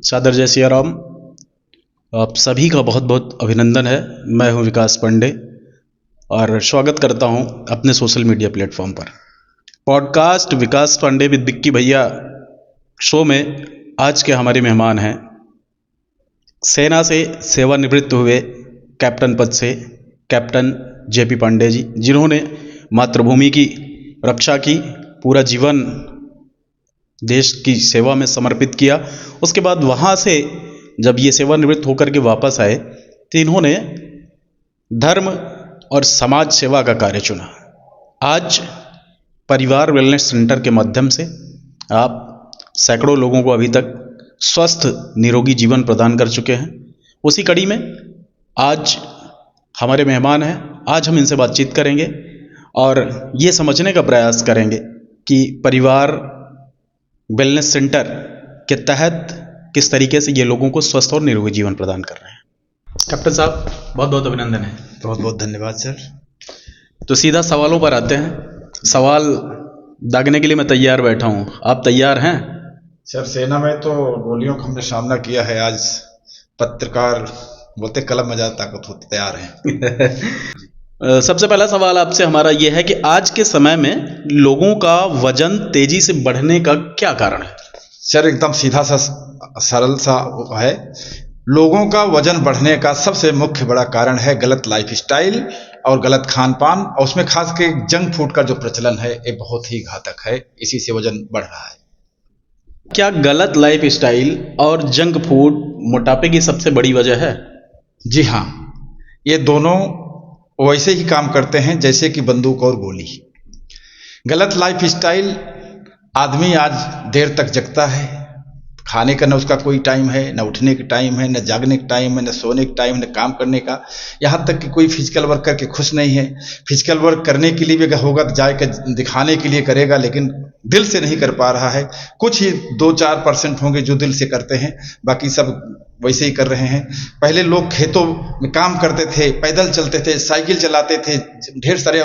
सादर जय सिया राम। आप सभी का बहुत बहुत अभिनंदन है। मैं हूं विकास पांडे और स्वागत करता हूं अपने सोशल मीडिया प्लेटफॉर्म पर। पॉडकास्ट विकास पांडे विद विक्की भैया शो में आज के हमारे मेहमान हैं सेना से सेवानिवृत्त हुए कैप्टन पद से कैप्टन जेपी पांडे जी, जिन्होंने मातृभूमि की रक्षा की, पूरा जीवन देश की सेवा में समर्पित किया। उसके बाद वहाँ से जब ये सेवानिवृत्त होकर के वापस आए तो इन्होंने धर्म और समाज सेवा का कार्य चुना। आज परिवार वेलनेस सेंटर के माध्यम से आप सैकड़ों लोगों को अभी तक स्वस्थ निरोगी जीवन प्रदान कर चुके हैं। उसी कड़ी में आज हमारे मेहमान हैं। आज हम इनसे बातचीत करेंगे और ये समझने का प्रयास करेंगे कि परिवार वेलनेस सेंटर के तहत किस तरीके से ये लोगों को स्वस्थ और निरोगी जीवन प्रदान कर रहे हैं। कैप्टन साहब, बहुत बहुत अभिनंदन है। बहुत बहुत धन्यवाद सर। तो सीधा सवालों पर आते हैं। सवाल दागने के लिए मैं तैयार बैठा हूँ, आप तैयार हैं? सर, सेना में तो गोलियों का हमने सामना किया है। आज पत्रकार बोलते कलम में ज्यादा ताकत होती, तैयार हैं। सबसे पहला सवाल आपसे हमारा यह है कि आज के समय में लोगों का वजन तेजी से बढ़ने का क्या कारण है? सर, एकदम सीधा सा सरल सा है। लोगों का वजन बढ़ने का सबसे मुख्य बड़ा कारण है गलत लाइफस्टाइल और गलत खान पान, और उसमें खास के जंक फूड का जो प्रचलन है ये बहुत ही घातक है। इसी से वजन बढ़ रहा है। क्या गलत लाइफस्टाइल और जंक फूड मोटापे की सबसे बड़ी वजह है? जी हाँ, ये दोनों वैसे ही काम करते हैं जैसे कि बंदूक और गोली। गलत लाइफस्टाइल, आदमी आज देर तक जगता है, खाने का न उसका कोई टाइम है, न उठने का टाइम है, न जागने का टाइम है, न सोने का टाइम, न काम करने का। यहाँ तक कि कोई फिजिकल वर्क करके खुश नहीं है। फिजिकल वर्क करने के लिए भी होगा तो जाकर दिखाने के लिए करेगा, लेकिन दिल से नहीं कर पा रहा है। कुछ ही 2-4% होंगे जो दिल से करते हैं, बाकी सब वैसे ही कर रहे हैं। पहले लोग खेतों में काम करते थे, पैदल चलते थे, साइकिल चलाते थे, ढेर सारे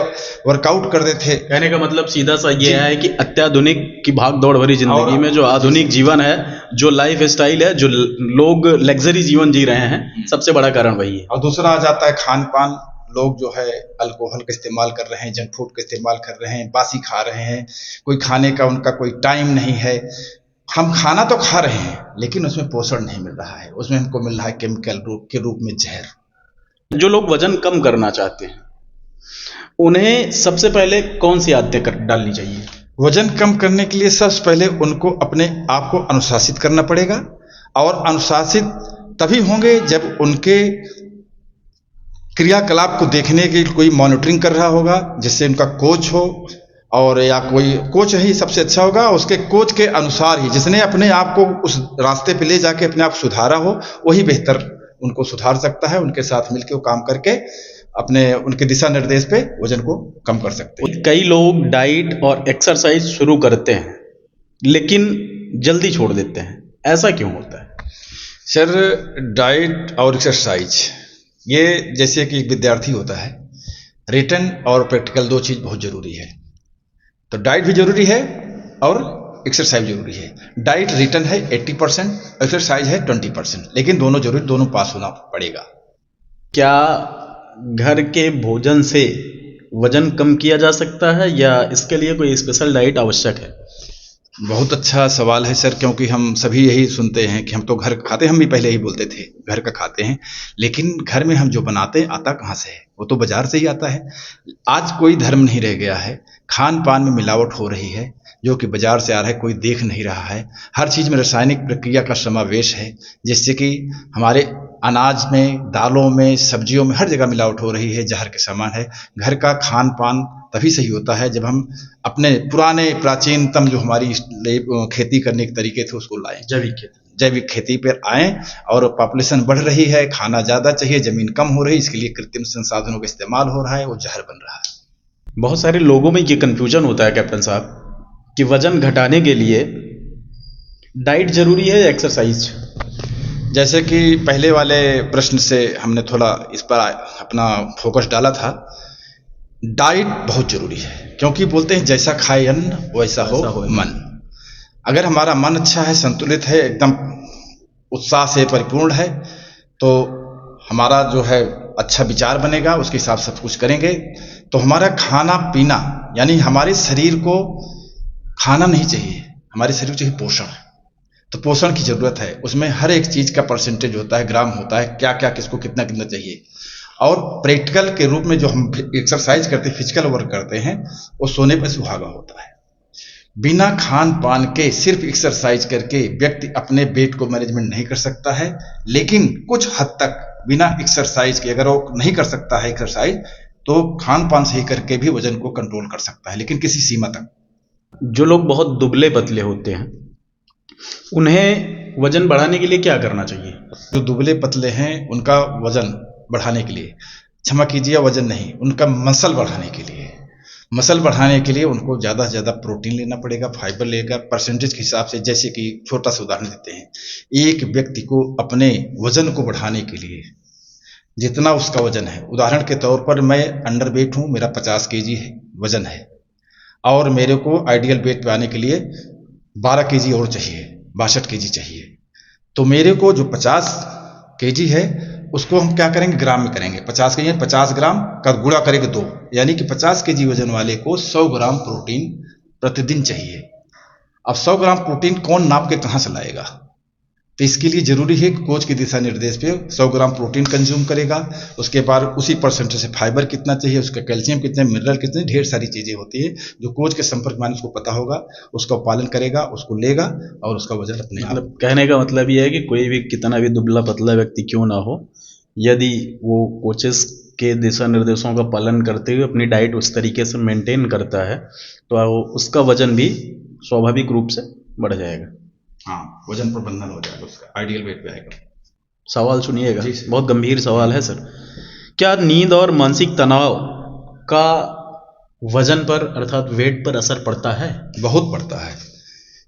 वर्कआउट करते थे। कहने का मतलब सीधा सा ये है कि अत्याधुनिक की भाग दौड़ भरी जिंदगी में जो आधुनिक जीवन है, जो लाइफ स्टाइल है, जो लोग लग्जरी जीवन जी रहे हैं, सबसे बड़ा कारण वही है। और दूसरा आ जाता है खान पान। लोग जो है अल्कोहल का इस्तेमाल कर रहे हैं, जंक फूड का इस्तेमाल कर रहे हैं, बासी खा रहे हैं। कोई खाने का उनका कोई टाइम नहीं है। हम खाना तो खा रहे हैं लेकिन उसमें पोषण नहीं मिल रहा है, उसमें हमको मिल रहा है केमिकल के रूप में जहर। जो लोग वजन कम करना चाहते हैं उन्हें सबसे पहले कौन सी आदतें डालनी चाहिए? वजन कम करने के लिए सबसे पहले उनको अपने आप को अनुशासित करना पड़ेगा, और अनुशासित तभी होंगे जब उनके क्रियाकलाप को देखने के कोई मॉनिटरिंग कर रहा होगा, जिससे उनका कोच हो, और या कोई कोच ही सबसे अच्छा होगा। उसके कोच के अनुसार ही, जिसने अपने आप को उस रास्ते पे ले जाके अपने आप सुधारा हो, वही बेहतर उनको सुधार सकता है। उनके साथ मिलकर वो काम करके अपने उनके दिशा निर्देश पे वजन को कम कर सकते हैं। कई लोग डाइट और एक्सरसाइज शुरू करते हैं लेकिन जल्दी छोड़ देते हैं, ऐसा क्यों होता है? सर, डाइट और एक्सरसाइज ये जैसे कि एक विद्यार्थी होता है, रिटन और प्रैक्टिकल दो चीज़ बहुत जरूरी है। तो डाइट भी जरूरी है और एक्सरसाइज जरूरी है। डाइट रिटन है 80%, एक्सरसाइज है 20%, लेकिन दोनों जरूरी, दोनों पास होना पड़ेगा। क्या घर के भोजन से वजन कम किया जा सकता है या इसके लिए कोई स्पेशल डाइट आवश्यक है? बहुत अच्छा सवाल है सर, क्योंकि हम सभी यही सुनते हैं कि हम तो घर खाते, हम भी पहले ही बोलते थे घर का खाते हैं, लेकिन घर में हम जो बनाते हैं आता कहाँ से है? वो तो बाजार से ही आता है। आज कोई धर्म नहीं रह गया है। खान पान में मिलावट हो रही है, जो कि बाजार से आ रहा है, कोई देख नहीं रहा है। हर चीज़ में रासायनिक प्रक्रिया का समावेश है, जिससे कि हमारे अनाज में, दालों में, सब्जियों में हर जगह मिलावट हो रही है, जहर के समान है। घर का खान पान तभी सही होता है जब हम अपने पुराने प्राचीनतम जो हमारी खेती करने के तरीके थे उसको लाएं। जैविक खेती पर आएँ। और पॉपुलेशन बढ़ रही है, खाना ज़्यादा चाहिए, ज़मीन कम हो रही है, इसके लिए कृत्रिम संसाधनों का इस्तेमाल हो रहा है, वो जहर बन रहा है। बहुत सारे लोगों में ये कन्फ्यूजन होता है कैप्टन साहब कि वजन घटाने के लिए डाइट जरूरी है या एक्सरसाइज? जैसे कि पहले वाले प्रश्न से हमने थोड़ा इस पर अपना फोकस डाला था। डाइट बहुत जरूरी है, क्योंकि बोलते हैं जैसा खाए अन्न वैसा हो मन। अगर हमारा मन अच्छा है, संतुलित है, एकदम उत्साह से परिपूर्ण है, तो हमारा जो है अच्छा विचार बनेगा, उसके हिसाब से सब कुछ करेंगे। तो हमारा खाना पीना, यानी हमारे शरीर को खाना नहीं चाहिए, हमारे शरीर को चाहिए पोषण। तो पोषण की जरूरत है, उसमें हर एक चीज का परसेंटेज होता है, ग्राम होता है, क्या क्या किसको कितना कितना चाहिए। और प्रैक्टिकल के रूप में जो हम एक्सरसाइज करते हैं, फिजिकल वर्क करते हैं, वो सोने पर सुहागा होता है। बिना खान पान के सिर्फ एक्सरसाइज करके व्यक्ति अपने वेट को मैनेजमेंट नहीं कर सकता है, लेकिन कुछ हद तक बिना एक्सरसाइज के, अगर वो नहीं कर सकता है एक्सरसाइज, तो खान पान सही करके भी वजन को कंट्रोल कर सकता है, लेकिन किसी सीमा तक। जो लोग बहुत दुबले पतले होते हैं, उन्हें वजन बढ़ाने के लिए क्या करना चाहिए? जो दुबले पतले हैं उनका वजन बढ़ाने के लिए, क्षमा कीजिए वजन नहीं, उनका मसल बढ़ाने के लिए, मसल बढ़ाने के लिए उनको ज़्यादा से ज़्यादा प्रोटीन लेना पड़ेगा, फाइबर लेगा, परसेंटेज के हिसाब से। जैसे कि छोटा सा उदाहरण देते हैं, एक व्यक्ति को अपने वजन को बढ़ाने के लिए जितना उसका वजन है, उदाहरण के तौर पर मैं अंडर वेट हूँ, मेरा 50 केजी है वजन है, और मेरे को आइडियल वेट पे आने के लिए 12 केजी और चाहिए, 62 केजी चाहिए। तो मेरे को जो 50 केजी है उसको हम क्या करेंगे, ग्राम में करेंगे। 50 केजी 50 ग्राम का गुणा करेंगे 2, यानी कि 50 केजी वजन वाले को 100 ग्राम प्रोटीन प्रतिदिन चाहिए। अब 100 ग्राम प्रोटीन कौन नाप के कहाँ से लाएगा? तो इसके लिए जरूरी है कि कोच के दिशा निर्देश पे 100 ग्राम प्रोटीन कंज्यूम करेगा, उसके बाद उसी परसेंटेज से फाइबर कितना चाहिए, उसका कैल्शियम कितने, मिनरल कितने, ढेर सारी चीजें होती है जो कोच के संपर्क में उसको पता होगा, उसका पालन करेगा, उसको लेगा और उसका वजन अपने आप। मतलब कहने का मतलब ये है कि कोई भी कितना भी दुबला पतला व्यक्ति क्यों ना हो, यदि वो कोचेस के दिशा निर्देशों का पालन करते हुए अपनी डाइट उस तरीके से मेंटेन करता है, तो उसका वजन भी स्वाभाविक रूप से बढ़ जाएगा। हाँ, वजन प्रबंधन हो जाएगा, उसका आइडियल वेट पे आएगा। सवाल सुनिएगा, जी सर। बहुत गंभीर सवाल है सर। क्या नींद और मानसिक तनाव का वजन पर अर्थात वेट पर असर पड़ता है? बहुत पड़ता है।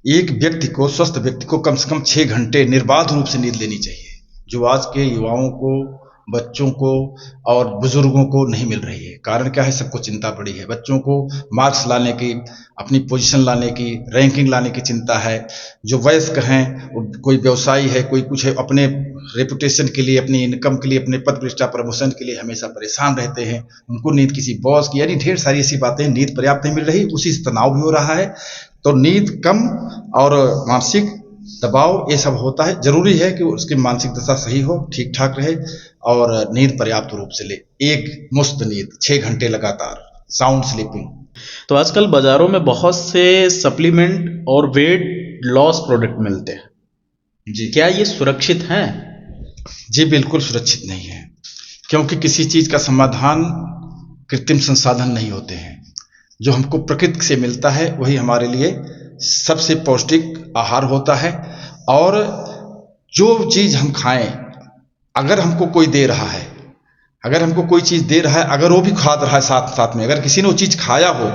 एक व्यक्ति को, स्वस्थ व्यक्ति को कम से कम 6 घंटे निर्बाध रूप से नींद लेनी चाहिए, जो आज के युवाओं को, बच्चों को और बुजुर्गों को नहीं मिल रही है। कारण क्या है? सबको चिंता पड़ी है, बच्चों को मार्क्स लाने की, अपनी पोजीशन लाने की, रैंकिंग लाने की चिंता है। जो वयस्क हैं, कोई व्यवसायी है, कोई कुछ है, अपने रेपुटेशन के लिए, अपनी इनकम के लिए, अपने पद प्रतिष्ठा प्रमोशन के लिए हमेशा परेशान रहते हैं। उनको नींद किसी बॉस की, यानी ढेर सारी ऐसी बातें, नींद पर्याप्त नहीं मिल रही, उसी से तनाव भी हो रहा है। तो नींद कम और मानसिक दबाव ये सब होता है। जरूरी है कि उसकी मानसिक दशा सही हो, ठीक ठाक रहे और नींद पर्याप्त रूप से ले, एक मुश्त नींद 6 घंटे लगातार, साउंड स्लीपिंग। तो आजकल बाजारों में बहुत से सप्लीमेंट और वेट लॉस प्रोडक्ट मिलते हैं जी, क्या ये सुरक्षित हैं? जी बिल्कुल सुरक्षित नहीं है, क्योंकि किसी चीज का समाधान कृत्रिम संसाधन नहीं होते हैं। जो हमको प्रकृति से मिलता है वही हमारे लिए सबसे पौष्टिक आहार होता है। और जो चीज हम खाएं, अगर हमको कोई दे रहा है, अगर हमको कोई चीज दे रहा है, अगर वो भी खा रहा है साथ साथ में, अगर किसी ने वो चीज खाया हो,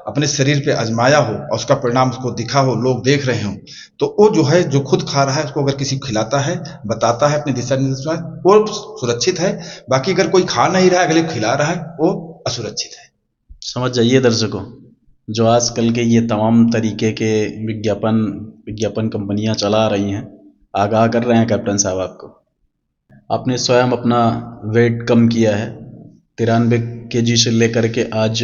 अपने शरीर पे आजमाया हो और उसका परिणाम उसको दिखा हो, लोग देख रहे हो, तो वो जो है, जो खुद खा रहा है, उसको अगर किसी को खिलाता है, बताता है अपने दिशा निर्देश में, वो सुरक्षित है। बाकी अगर कोई खा नहीं रहा है, अगले को खिला रहा है, वो असुरक्षित है। समझ जाइए दर्शकों, जो आजकल के ये तमाम तरीके के विज्ञापन कंपनियां चला रही हैं, आगाह कर रहे हैं कैप्टन साहब आपको। आपने स्वयं अपना वेट कम किया है, 93 kg से लेकर के आज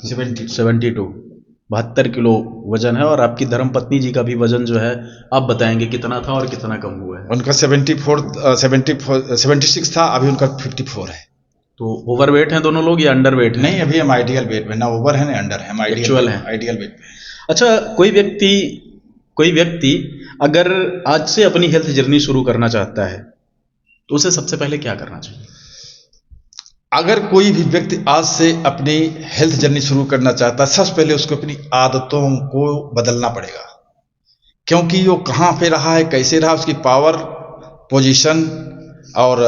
72 किलो वजन है, और आपकी धर्मपत्नी जी का भी वजन जो है आप बताएंगे कितना था और कितना कम हुआ है? उनका 76 था, अभी उनका 54 है। तो ओवरवेट हैं दोनों लोग या अंडर वेट हैं? नहीं, अभी हम आइडियल वेट में, ना ओवर है ना अंडर है, हम एक्चुअल है, आइडियल वेट में। अच्छा, कोई व्यक्ति अगर आज से अपनी हेल्थ जर्नी शुरू करना चाहता है, तो उसे सबसे पहले क्या करना चाहिए? अगर कोई भी व्यक्ति आज से अपनी हेल्थ जर्नी शुरू करना चाहता है, सबसे पहले उसको अपनी आदतों को बदलना पड़ेगा। क्योंकि वो कहाँ पे रहा है, कैसे रहा, उसकी पावर पोजीशन और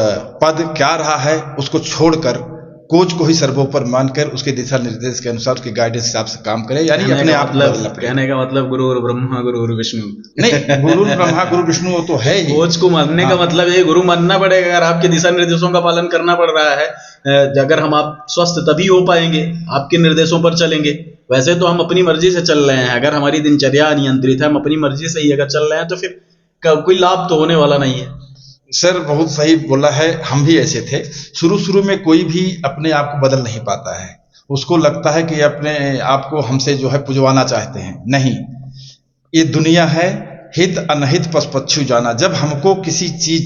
पद क्या रहा है, उसको छोड़कर कोच को ही सर्वोपर मानकर उसके दिशा निर्देश के अनुसार, उसके गाइडेंस के हिसाब से काम करे। यानी अपने आप कहने का मतलब गुरु ब्रह्मा गुरु विष्णु नहीं, गुरु ब्रह्मा गुरु विष्णु वो तो है ही। कोच को मानने का मतलब ये गुरु मानना पड़ेगा। अगर आपके दिशा निर्देशों का पालन करना पड़ रहा है, अगर हम आप स्वस्थ तभी हो पाएंगे, आपके निर्देशों पर चलेंगे। वैसे तो हम अपनी मर्जी से चल रहे हैं, अगर हमारी दिनचर्या अनियंत्रित है, हम अपनी मर्जी से ही अगर चल रहे हैं, तो फिर कोई लाभ तो होने वाला नहीं है। सर बहुत सही बोला है, हम भी ऐसे थे। शुरू शुरू में कोई भी अपने आप को बदल नहीं पाता है, उसको लगता है कि अपने आप को हमसे जो है पुजवाना चाहते हैं। नहीं, ये दुनिया है हित अनहित पश पक्षु जाना। जब हमको किसी चीज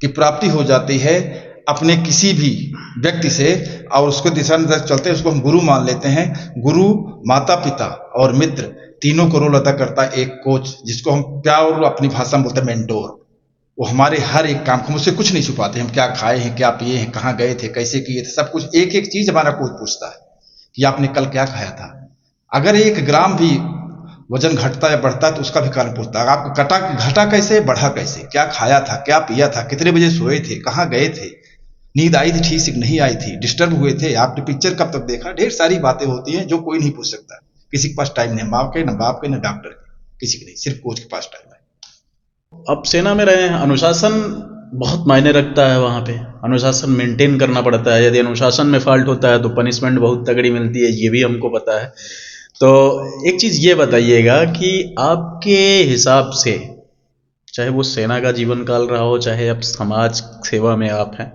की प्राप्ति हो जाती है अपने किसी भी व्यक्ति से और उसको दिशा निर्देश चलते हैं, उसको हम गुरु मान लेते हैं। गुरु, माता पिता और मित्र तीनों को रोल अदा करता है एक कोच, जिसको हम प्यार और अपनी भाषा में बोलते हैं मेंटोर। वो हमारे हर एक काम को, मुझसे कुछ नहीं छुपाते, हम क्या खाए हैं, क्या पिए हैं, कहाँ गए थे, कैसे किए थे, सब कुछ एक एक चीज हमारा कोच पूछता है कि आपने कल क्या खाया था। अगर 1 ग्राम भी वजन घटता या बढ़ता है तो उसका भी कारण पूछता है। आपको घटा कैसे, बढ़ा कैसे, क्या खाया था, क्या पिया था, कितने बजे सोए थे, कहाँ गए थे, नींद आई थी ठीक से नहीं आई थी, डिस्टर्ब हुए थे, आपने पिक्चर कब तक देखा। ढेर सारी बातें होती हैं जो कोई नहीं पूछ सकता। किसी के पास टाइम नहीं, माँ के, न बाप के, न डॉक्टर के, किसी के नहीं, सिर्फ कोच के पास टाइम है। अब सेना में रहे हैं, अनुशासन बहुत मायने रखता है वहाँ पे। अनुशासन मेंटेन करना पड़ता है। यदि अनुशासन में फॉल्ट होता है तो पनिशमेंट बहुत तगड़ी मिलती है, ये भी हमको पता है। तो एक चीज़ ये बताइएगा कि आपके हिसाब से, चाहे वो सेना का जीवन काल रहा हो, चाहे अब समाज सेवा में आप हैं,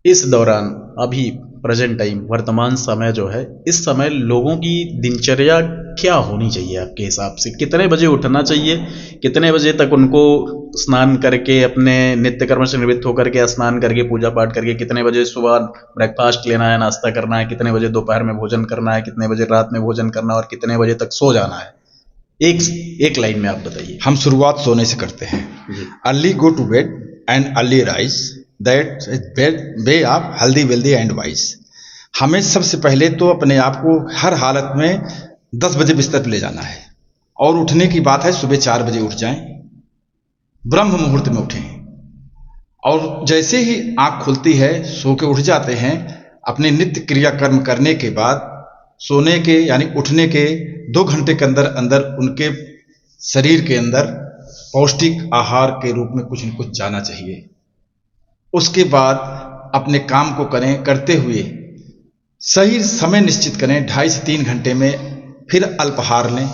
इस दौरान अभी प्रेजेंट टाइम, वर्तमान समय जो है, इस समय लोगों की दिनचर्या क्या होनी चाहिए आपके हिसाब से? कितने बजे उठना चाहिए, कितने बजे तक उनको स्नान करके, अपने नित्य कर्म से निवृत्त होकर के, स्नान करके, पूजा पाठ करके, कितने बजे सुबह ब्रेकफास्ट लेना है, नाश्ता करना है, कितने बजे दोपहर में भोजन करना है, कितने बजे रात में भोजन करना है, और कितने बजे तक सो जाना है? एक लाइन में आप बताइए। हम शुरुआत सोने से करते हैं। Early go to bed and early rise, that way of healthy wealthy and wise. हमें सबसे पहले तो अपने आप को हर हालत में 10 बजे बिस्तर पर ले जाना है, और उठने की बात है सुबह 4 बजे उठ जाएं, ब्रह्म मुहूर्त में उठें, और जैसे ही आंख खुलती है सो के उठ जाते हैं। अपने नित्य क्रिया कर्म करने के बाद सोने के यानी उठने के 2 घंटे के अंदर अंदर उनके शरीर के अंदर पौष्टिक आहार के रूप में कुछ न कुछ जाना चाहिए। उसके बाद अपने काम को करें, करते हुए सही समय निश्चित करें, 2.5 से 3 घंटे में फिर अल्पाहार लें,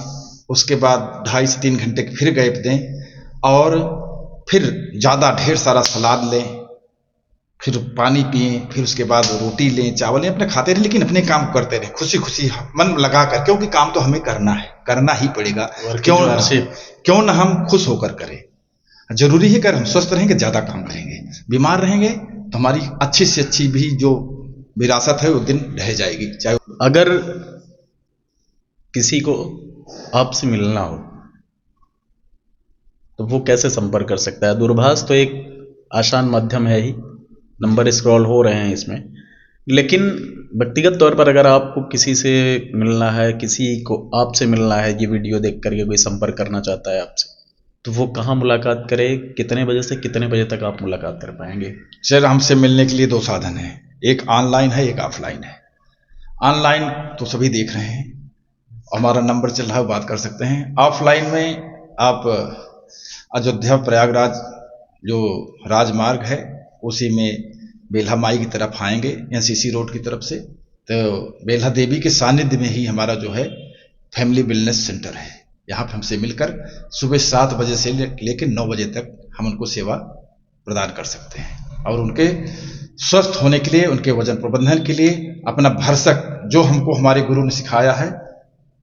उसके बाद 2.5 से 3 घंटे फिर गैप दें, और फिर ज़्यादा ढेर सारा सलाद लें, फिर पानी पिएं, फिर उसके बाद रोटी लें, चावल लें, अपने खाते रहें, लेकिन अपने काम करते रहें खुशी खुशी मन लगा कर, क्योंकि काम तो हमें करना है, करना ही पड़ेगा। क्यों ना हम खुश होकर करें। जरूरी है कि हम स्वस्थ रहेंगे ज़्यादा काम करेंगे, बीमार रहेंगे तो हमारी अच्छी से अच्छी भी जो विरासत है वो दिन रह जाएगी। चाहे अगर किसी को आपसे मिलना हो तो वो कैसे संपर्क कर सकता है? दूरभाष तो एक आसान माध्यम है ही, नंबर स्क्रॉल हो रहे हैं इसमें, लेकिन व्यक्तिगत तौर पर अगर आपको किसी से मिलना है, किसी को आपसे मिलना है, ये वीडियो देख करके कोई संपर्क करना चाहता है आपसे, तो वो कहाँ मुलाकात करे? कितने बजे से कितने बजे तक आप मुलाकात कर पाएंगे? सर हमसे मिलने के लिए 2 साधन हैं, एक ऑनलाइन है, एक ऑफलाइन है। ऑनलाइन तो सभी देख रहे हैं, हमारा नंबर चल रहा है, बात कर सकते हैं। ऑफलाइन में आप अयोध्या प्रयागराज जो राजमार्ग है उसी में बेल्हा माई की तरफ आएंगे, एनसीसी रोड की तरफ से, तो बेल्हा देवी के सानिध्य में ही हमारा जो है फैमिली वेलनेस सेंटर है। यहाँ पर हमसे मिलकर सुबह 7 बजे से लेकर 9 बजे तक हम उनको सेवा प्रदान कर सकते हैं, और उनके स्वस्थ होने के लिए, उनके वजन प्रबंधन के लिए अपना भरसक जो हमको हमारे गुरु ने सिखाया है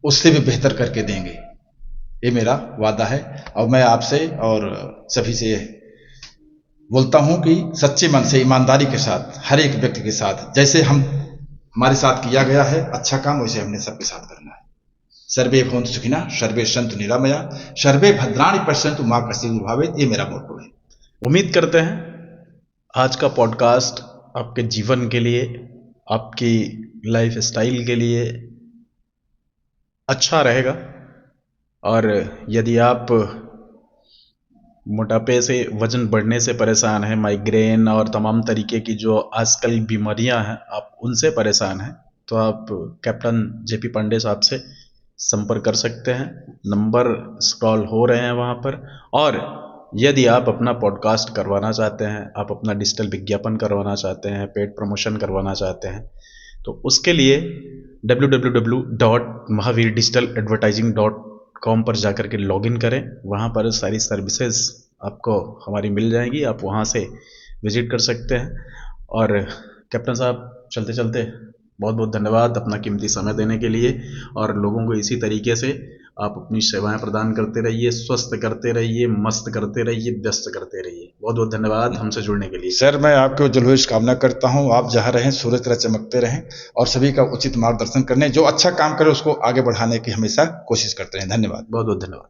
उससे भी बेहतर करके देंगे, ये मेरा वादा है। और मैं आपसे और सभी से बोलता हूँ कि सच्चे मन से, ईमानदारी के साथ, हर एक व्यक्ति के साथ जैसे हमारे साथ किया गया है अच्छा काम, वैसे हमने सबके साथ करना है। सर्वे भवन्तु सुखिनः, सर्वे सन्तु निरामया, सर्वे भद्राणि पश्यन्तु मा कश्चित् भवेत्, ये मेरा मोटो है। उम्मीद करते हैं आज का पॉडकास्ट आपके जीवन के लिए, आपकी लाइफ स्टाइल के लिए अच्छा रहेगा। और यदि आप मोटापे से, वजन बढ़ने से परेशान हैं, माइग्रेन और तमाम तरीके की जो आजकल बीमारियां हैं, आप उनसे परेशान हैं, तो आप कैप्टन जेपी पांडे साहब से संपर्क कर सकते हैं। नंबर स्क्रॉल हो रहे हैं वहाँ पर। और यदि आप अपना पॉडकास्ट करवाना चाहते हैं, आप अपना डिजिटल विज्ञापन करवाना चाहते हैं, पेड प्रमोशन करवाना चाहते हैं, तो उसके लिए www.mahavirdigitaladvertising.com कॉम पर जाकर के लॉगिन करें, वहाँ पर सारी सर्विसेज आपको हमारी मिल जाएंगी, आप वहाँ से विजिट कर सकते हैं। और कैप्टन साहब चलते चलते बहुत बहुत धन्यवाद अपना कीमती समय देने के लिए, और लोगों को इसी तरीके से आप अपनी सेवाएं प्रदान करते रहिए, स्वस्थ करते रहिए, मस्त करते रहिए, व्यस्त करते रहिए। बहुत बहुत धन्यवाद हमसे जुड़ने के लिए। सर मैं आपके उज्जवल भविष्य कामना करता हूँ, आप जहाँ रहें सूरज तरह चमकते रहें और सभी का उचित मार्गदर्शन करने, जो अच्छा काम करे उसको आगे बढ़ाने की हमेशा कोशिश करते रहें। धन्यवाद। बहुत बहुत धन्यवाद।